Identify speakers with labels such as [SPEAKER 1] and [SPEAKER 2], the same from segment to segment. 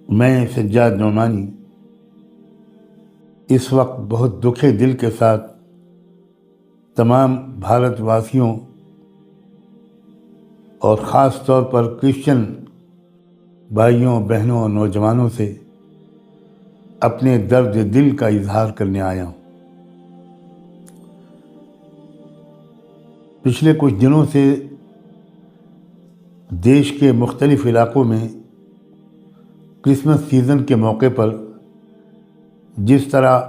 [SPEAKER 1] میں سجاد نعمانی اس وقت بہت دکھے دل کے ساتھ تمام بھارت واسیوں اور خاص طور پر کرسچن بھائیوں بہنوں اور نوجوانوں سے اپنے درد دل کا اظہار کرنے آیا ہوں۔ پچھلے کچھ دنوں سے دیش کے مختلف علاقوں میں کرسمس سیزن کے موقع پر جس طرح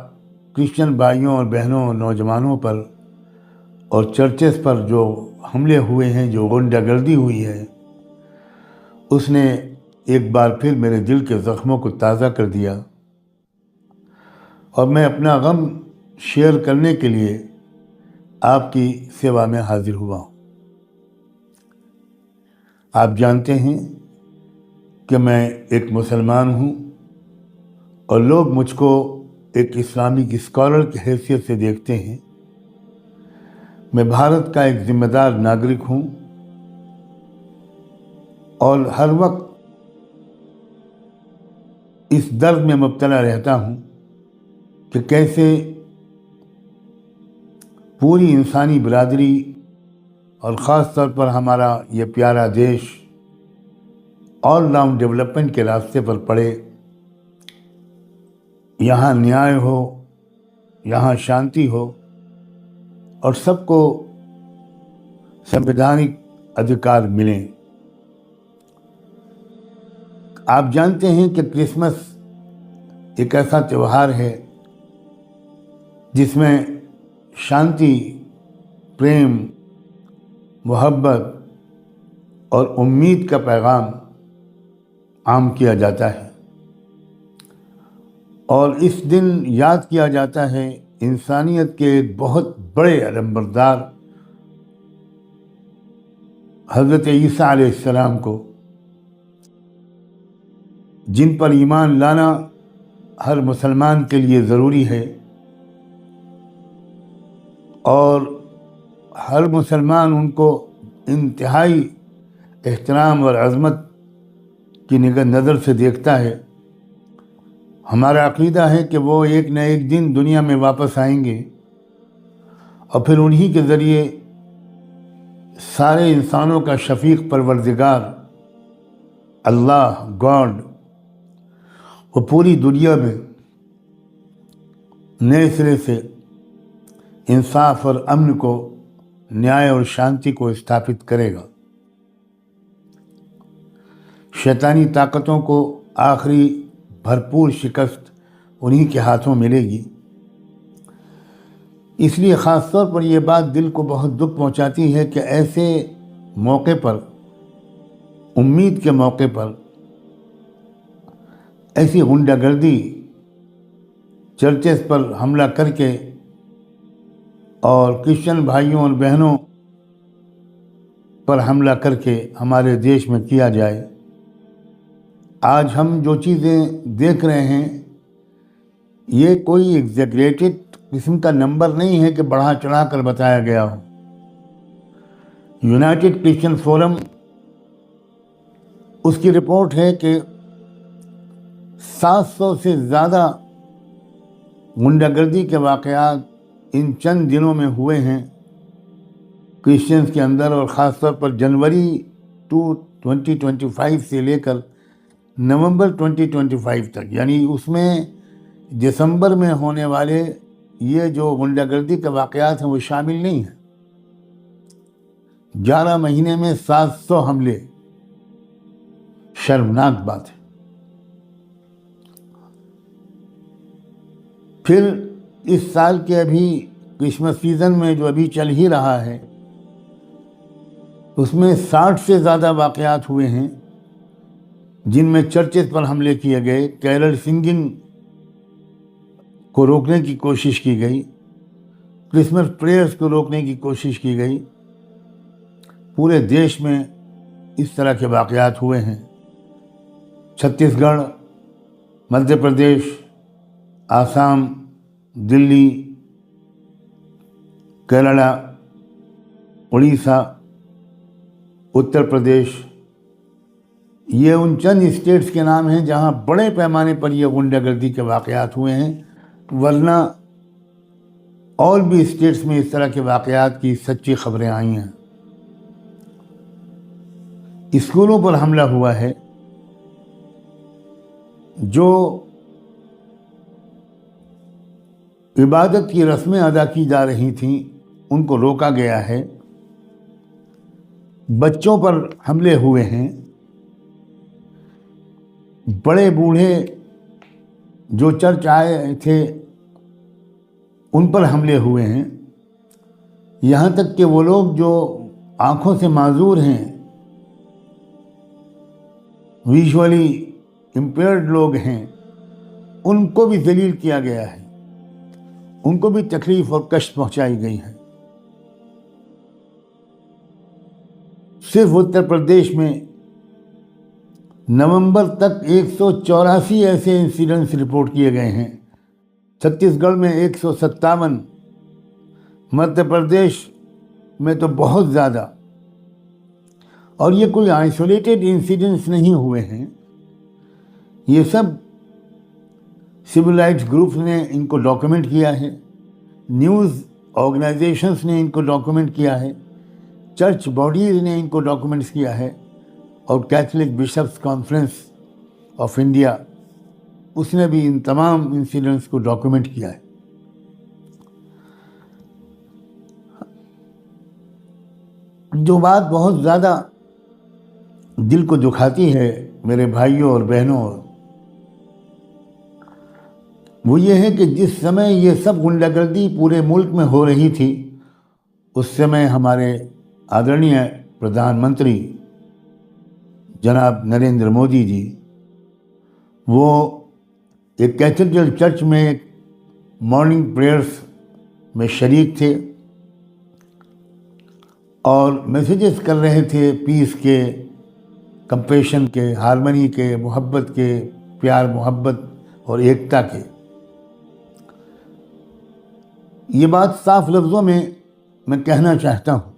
[SPEAKER 1] کرسچن بھائیوں اور بہنوں اور نوجوانوں پر اور چرچز پر جو حملے ہوئے ہیں، جو غنڈہ گردی ہوئی ہے، اس نے ایک بار پھر میرے دل کے زخموں کو تازہ کر دیا، اور میں اپنا غم شیئر کرنے کے لیے آپ کی سیوا میں حاضر ہوا ہوں۔ آپ جانتے ہیں کہ میں ایک مسلمان ہوں اور لوگ مجھ کو ایک اسلامک اسکالر کی حیثیت سے دیکھتے ہیں۔ میں بھارت کا ایک ذمہ دار ناگرک ہوں اور ہر وقت اس درد میں مبتلا رہتا ہوں کہ کیسے پوری انسانی برادری اور خاص طور پر ہمارا یہ پیارا دیش آل راؤنڈ ڈیولپمنٹ کے راستے پر پڑے، یہاں نیائے ہو، یہاں شانتی ہو اور سب کو سنویدھانک ادھیکار ملیں۔ آپ جانتے ہیں کہ کرسمس ایک ایسا تہوار ہے جس میں شانتی، پریم، محبت اور امید کا پیغام عام کیا جاتا ہے، اور اس دن یاد کیا جاتا ہے انسانیت کے ایک بہت بڑے علمبردار حضرت عیسیٰ علیہ السلام کو، جن پر ایمان لانا ہر مسلمان کے لیے ضروری ہے، اور ہر مسلمان ان کو انتہائی احترام اور عظمت کی نظر سے دیکھتا ہے۔ ہمارا عقیدہ ہے کہ وہ ایک نہ ایک دن دنیا میں واپس آئیں گے، اور پھر انہی کے ذریعے سارے انسانوں کا شفیق پروردگار اللہ گاڈ وہ پوری دنیا میں نئے سرے سے انصاف اور امن کو، نیائے اور شانتی کو استھاپت کرے گا۔ شیطانی طاقتوں کو آخری بھرپور شکست انہی کے ہاتھوں ملے گی۔ اس لیے خاص طور پر یہ بات دل کو بہت دکھ پہنچاتی ہے کہ ایسے موقع پر، امید کے موقع پر، ایسی غنڈہ گردی، چرچز پر حملہ کر کے اور کرسچن بھائیوں اور بہنوں پر حملہ کر کے ہمارے دیش میں کیا جائے۔ آج ہم جو چیزیں دیکھ رہے ہیں، یہ کوئی ایگزیگریٹڈ قسم کا نمبر نہیں ہے کہ بڑھا چڑھا کر بتایا گیا ہو۔ یونائٹڈ کرسچن فورم، اس کی رپورٹ ہے کہ 700 سے زیادہ غنڈہ گردی کے واقعات ان چند دنوں میں ہوئے ہیں کرسچنز کے اندر، اور خاص طور پر جنوری 2025 سے لے کر نومبر 2025 تک، یعنی اس میں دسمبر میں ہونے والے یہ جو غنڈہ گردی کے واقعات ہیں وہ شامل نہیں ہیں۔ 11 مہینے میں 700 حملے، شرمناک بات ہے۔ پھر اس سال کے ابھی کرسمس سیزن میں جو ابھی چل ہی رہا ہے، اس میں 60 سے زیادہ واقعات ہوئے ہیں جن میں چرچز پر حملے کیے گئے، کیرل سنگنگ کو روکنے کی کوشش کی گئی، کرسمس پریئرز کو روکنے کی کوشش کی گئی۔ پورے دیش میں اس طرح کے واقعات ہوئے ہیں۔ چھتیس گڑھ، مدھیہ پردیش، آسام، دلی، کیرلا، اڑیسہ، اتر پردیش، یہ ان چند اسٹیٹس کے نام ہیں جہاں بڑے پیمانے پر یہ غنڈہ گردی کے واقعات ہوئے ہیں، ورنہ اور بھی اسٹیٹس میں اس طرح کے واقعات کی سچی خبریں آئی ہیں۔ اسکولوں پر حملہ ہوا ہے، جو عبادت کی رسمیں ادا کی جا رہی تھیں ان کو روکا گیا ہے، بچوں پر حملے ہوئے ہیں، بڑے بوڑھے جو چرچ آئے تھے ان پر حملے ہوئے ہیں، یہاں تک کہ وہ لوگ جو آنکھوں سے معذور ہیں، ویژولی امپیئرڈ لوگ ہیں، ان کو بھی ذلیل کیا گیا ہے، ان کو بھی تکلیف اور کشٹ پہنچائی گئی ہے۔ صرف اتر پردیش میں نومبر تک 184 ایسے انسیڈنٹس رپورٹ کیے گئے ہیں، چھتیس گڑھ میں 157، مدھیہ پردیش میں تو بہت زیادہ۔ اور یہ کوئی آئسولیٹڈ انسیڈنٹس نہیں ہوئے ہیں، یہ سب سول رائٹس گروپس نے ان کو ڈاکومنٹ کیا ہے، نیوز آرگنائزیشنس نے ان کو ڈاکومنٹ کیا ہے، چرچ باڈیز نے ان کو ڈاکومنٹس کیا ہے، اور Catholic Bishops Conference of India اس نے بھی ان تمام انسیڈنٹس کو ڈاکومنٹ کیا ہے۔ جو بات بہت زیادہ دل کو دکھاتی ہے میرے بھائیوں اور بہنوں، وہ یہ ہے کہ جس سمے یہ سب غنڈہ گردی پورے ملک میں ہو رہی تھی، اس سمے ہمارے آدرنیہ پردھان منتری جناب نریندر مودی جی وہ ایک کیتھیڈرل چرچ میں ایک مارننگ پریئرس میں شریک تھے اور میسیجز کر رہے تھے پیس کے، کمپیشن کے، ہارمنی کے، محبت کے، پیار محبت اور ایکتا کے۔ یہ بات صاف لفظوں میں کہنا چاہتا ہوں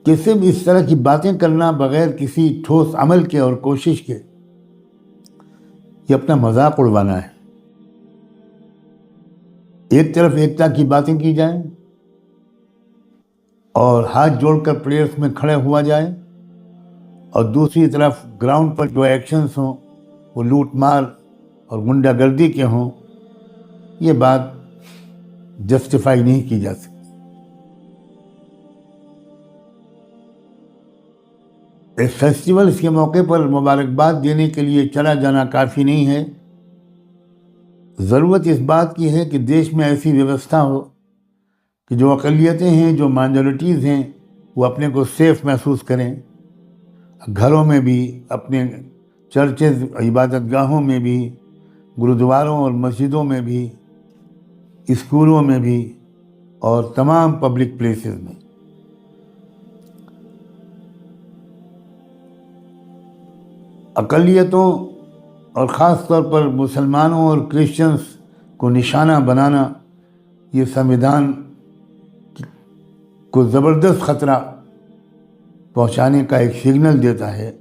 [SPEAKER 1] کہ صرف اس طرح کی باتیں کرنا بغیر کسی ٹھوس عمل کے اور کوشش کے، یہ اپنا مذاق اڑوانا ہے۔ ایک طرف ایکتا کی باتیں کی جائیں اور ہاتھ جوڑ کر پریئرس میں کھڑے ہوا جائے، اور دوسری طرف گراؤنڈ پر جو ایکشنز ہوں وہ لوٹ مار اور غنڈہ گردی کے ہوں، یہ بات جسٹیفائی نہیں کی جا سکتی۔ اس فیسٹیولز کے موقع پر مبارکباد دینے کے لیے چلا جانا کافی نہیں ہے، ضرورت اس بات کی ہے کہ دیش میں ایسی ویوستھا ہو کہ جو اقلیتیں ہیں، جو مائنورٹیز ہیں، وہ اپنے کو سیف محسوس کریں، گھروں میں بھی، اپنے چرچز، عبادت گاہوں میں بھی، گرودواروں اور مسجدوں میں بھی، اسکولوں میں بھی، اور تمام پبلک پلیسز میں۔ اقلیتوں اور خاص طور پر مسلمانوں اور کرسچنز کو نشانہ بنانا یہ سموِدھان کو زبردست خطرہ پہنچانے کا ایک سگنل دیتا ہے۔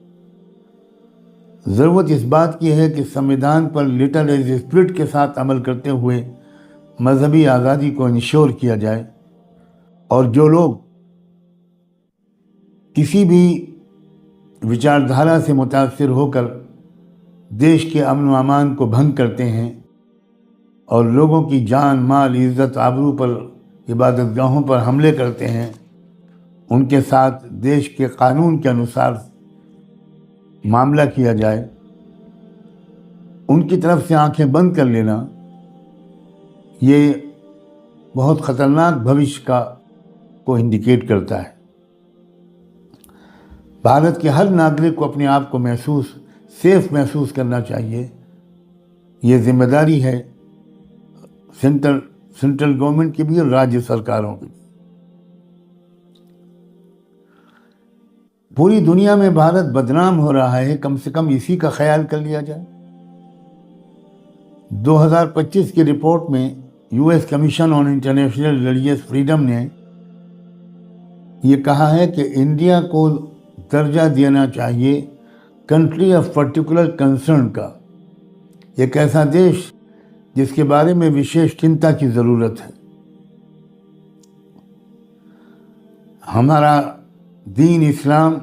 [SPEAKER 1] ضرورت اس بات کی ہے کہ سموِدھان پر لٹل ایز اسپرٹ کے ساتھ عمل کرتے ہوئے مذہبی آزادی کو انشور کیا جائے، اور جو لوگ کسی بھی وچاردھارا سے متاثر ہو کر دیش کے امن و امان کو بھنگ کرتے ہیں اور لوگوں کی جان، مال، عزت، آبرو پر، عبادت گاہوں پر حملے کرتے ہیں، ان کے ساتھ دیش کے قانون کے انوسار معاملہ کیا جائے۔ ان کی طرف سے آنکھیں بند کر لینا یہ بہت خطرناک بھوش کو انڈیکیٹ کرتا ہے۔ بھارت کے ہر ناگرک کو اپنے آپ کو سیف محسوس کرنا چاہیے۔ یہ ذمہ داری ہے سینٹرل گورنمنٹ کی بھی اور راجیہ سرکاروں کی بھی۔ پوری دنیا میں بھارت بدنام ہو رہا ہے، کم سے کم اسی کا خیال کر لیا جائے۔ 2025 کی رپورٹ میں U S commission on international religious freedom نے یہ کہا ہے کہ انڈیا کو درجہ دینا چاہیے کنٹری آف پرٹیکولر کنسرن کا، ایک ایسا دیش جس کے بارے میں وشیش چنتا کی ضرورت ہے۔ ہمارا دین اسلام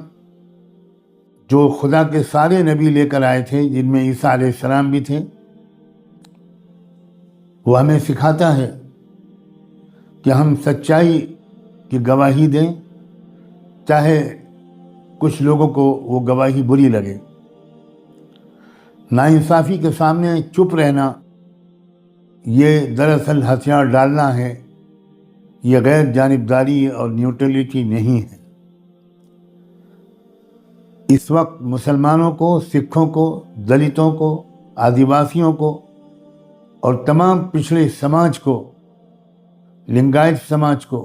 [SPEAKER 1] جو خدا کے سارے نبی لے کر آئے تھے، جن میں عیسیٰ علیہ السلام بھی تھے، وہ ہمیں سکھاتا ہے کہ ہم سچائی کی گواہی دیں، چاہے کچھ لوگوں کو وہ گواہی بری لگے۔ ناانصافی کے سامنے چپ رہنا یہ دراصل ہتھیار ڈالنا ہے، یہ غیر جانبداری اور نیوٹرلٹی نہیں ہے۔ اس وقت مسلمانوں کو، سکھوں کو، دلتوں کو، آدیواسیوں کو اور تمام پچھڑے سماج کو، لنگایت سماج کو،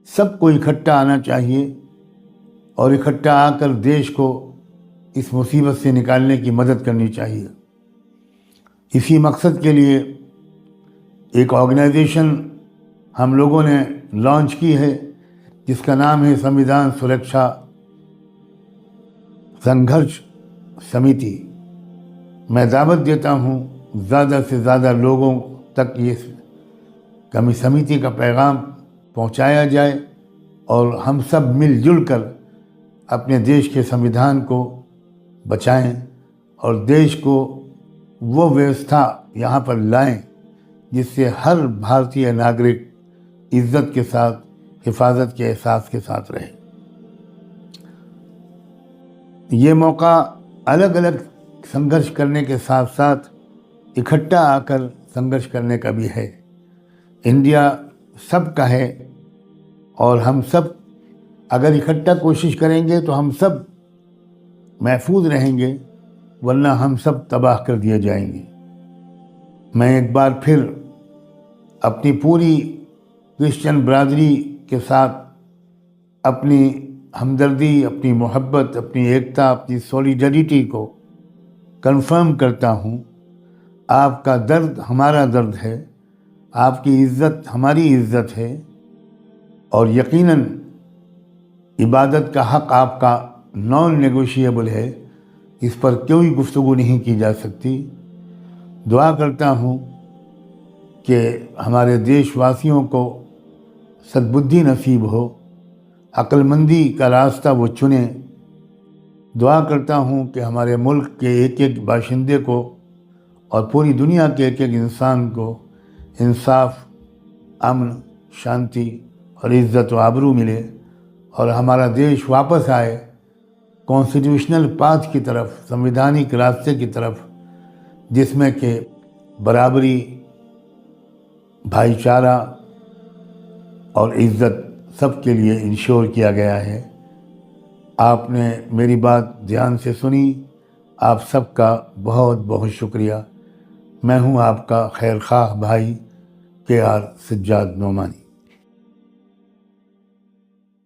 [SPEAKER 1] سب کو اکٹھا آنا چاہیے اور اکٹھا آ کر دیش کو اس مصیبت سے نکالنے کی مدد کرنی چاہیے۔ اسی مقصد کے لیے ایک آرگنائزیشن ہم لوگوں نے لانچ کی ہے جس کا نام ہے سنویدھان سرکشا سنگھرش سمیتی۔ میں دعوت دیتا ہوں زیادہ سے زیادہ لوگوں تک یہ کمی سمیتی کا پیغام پہنچایا جائے اور ہم سب مل جل کر اپنے دیش کے سنویدھان کو بچائیں اور دیش کو وہ ویوستھا یہاں پر لائیں جس سے ہر بھارتی ناگرک عزت کے ساتھ، حفاظت کے احساس کے ساتھ رہے۔ یہ موقع الگ الگ سنگھرش کرنے کے ساتھ ساتھ اکٹھا آ کر سنگھرش کرنے کا بھی ہے۔ انڈیا سب کا ہے اور ہم سب اگر اکٹھا کوشش کریں گے تو ہم سب محفوظ رہیں گے، ورنہ ہم سب تباہ کر دیے جائیں گے۔ میں ایک بار پھر اپنی پوری کرسچن برادری کے ساتھ اپنی ہمدردی، اپنی محبت، اپنی ایکتا، اپنی سولیڈریٹی کو کنفرم کرتا ہوں۔ آپ کا درد ہمارا درد ہے، آپ کی عزت ہماری عزت ہے، اور یقیناً عبادت کا حق آپ کا نان نیگوشیبل ہے، اس پر کوئی گفتگو نہیں کی جا سکتی۔ دعا کرتا ہوں کہ ہمارے دیش واسیوں کو سدبدھی نصیب ہو، عقل مندی کا راستہ وہ چنیں۔ دعا کرتا ہوں کہ ہمارے ملک کے ایک ایک باشندے کو اور پوری دنیا کے ایک ایک انسان کو انصاف، امن، شانتی اور عزت و آبرو ملے اور ہمارا دیش واپس آئے کانسٹیٹیوشنل پاتھ کی طرف، سنویدھانک راستے کی طرف، جس میں کہ برابری، بھائی چارہ اور عزت سب کے لیے انشور کیا گیا ہے۔ آپ نے میری بات دھیان سے سنی، آپ سب کا بہت بہت شکریہ۔ میں ہوں آپ کا خیر خواہ بھائی KR سجاد نعمانی۔